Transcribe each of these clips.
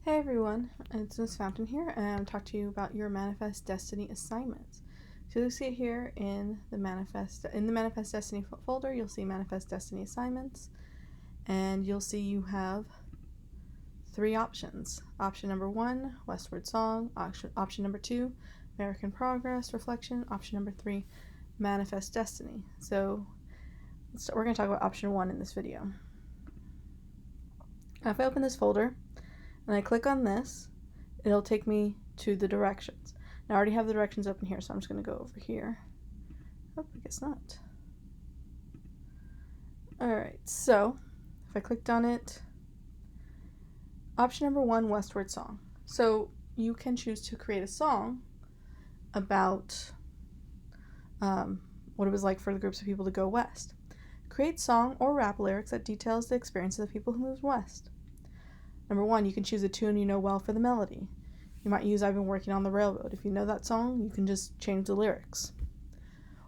Hey everyone, it's Miss Fountain here, and I'm talking to you about your Manifest Destiny assignments. So you'll see it here in the Manifest Destiny folder. You'll see Manifest Destiny assignments, and you'll see you have three options. Option number 1, Westward Song. Option number 2, American Progress Reflection. Option number 3, Manifest Destiny. So we're going to talk about option 1 in this video. Now, if I open this folder and I click on this, it'll take me to the directions. Now I already have the directions open here, so I'm just going to go over here. Oh, I guess not. Alright, so if I clicked on it, option number 1, Westward Song. So you can choose to create a song about what it was like for the groups of people to go west. Create song or rap lyrics that details the experiences of people who moved west. Number 1, you can choose a tune you know well for the melody. You might use I've Been Working on the Railroad. If you know that song, you can just change the lyrics.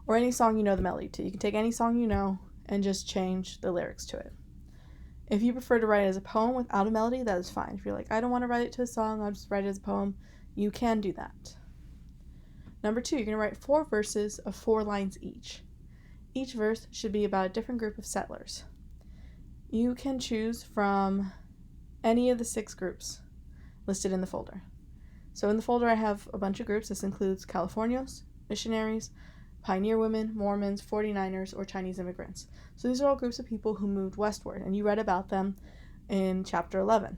Or any song you know the melody to. You can take any song you know and just change the lyrics to it. If you prefer to write it as a poem without a melody, that is fine. If you're like, I don't want to write it to a song, I'll just write it as a poem, you can do that. Number 2, you're going to write 4 verses of 4 lines each. Each verse should be about a different group of settlers. You can choose from any of the 6 groups listed in the folder. So in the folder I have a bunch of groups. This includes Californios, missionaries, pioneer women, Mormons, 49ers, or Chinese immigrants. So these are all groups of people who moved westward, and you read about them in chapter 11.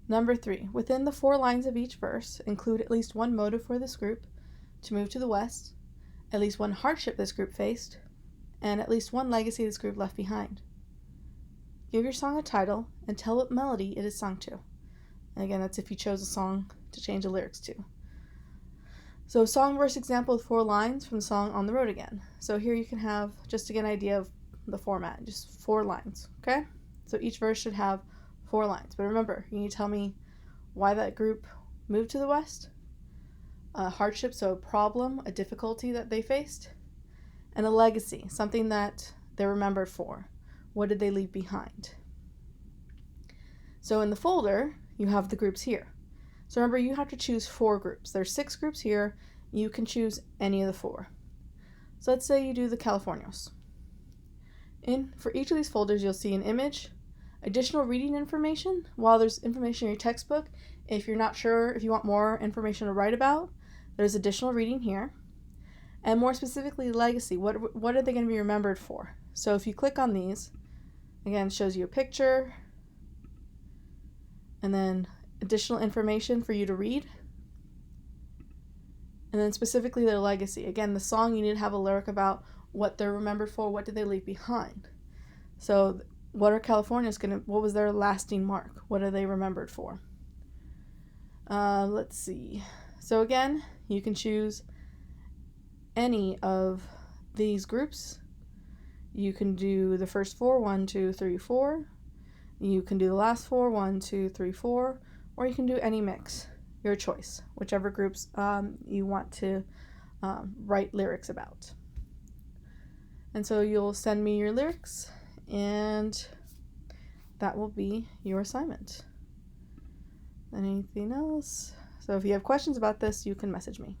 Number 3, within the 4 lines of each verse, include at least one motive for this group to move to the west, at least one hardship this group faced, and at least one legacy this group left behind. Give your song a title and tell what melody it is sung to. And again, that's if you chose a song to change the lyrics to. So song verse example with 4 lines from the song On the Road Again. So here you can have, just to get an idea of the format, just 4 lines, okay? So each verse should have 4 lines. But remember, you need to tell me why that group moved to the west, a hardship, so a problem, a difficulty that they faced, and a legacy, something that they're remembered for. What did they leave behind? So in the folder, you have the groups here. So remember, you have to choose 4 groups. There's 6 groups here. You can choose any of the 4. So let's say you do the Californios. For each of these folders, you'll see an image, additional reading information. While there's information in your textbook, if you're not sure, if you want more information to write about, there's additional reading here. And more specifically, legacy. What are they going to be remembered for? So if you click on these, again, it shows you a picture, and then additional information for you to read, and then specifically their legacy. Again, the song, you need to have a lyric about what they're remembered for, what did they leave behind. So what are Californians what was their lasting mark? What are they remembered for? Let's see. So again, you can choose any of these groups. You can do the first 4, 1, 2, 3, 4. You can do the last 4, 1, 2, 3, 4, or you can do any mix. Your choice, whichever groups you want to write lyrics about. And so you'll send me your lyrics, and that will be your assignment. Anything else? So if you have questions about this, you can message me.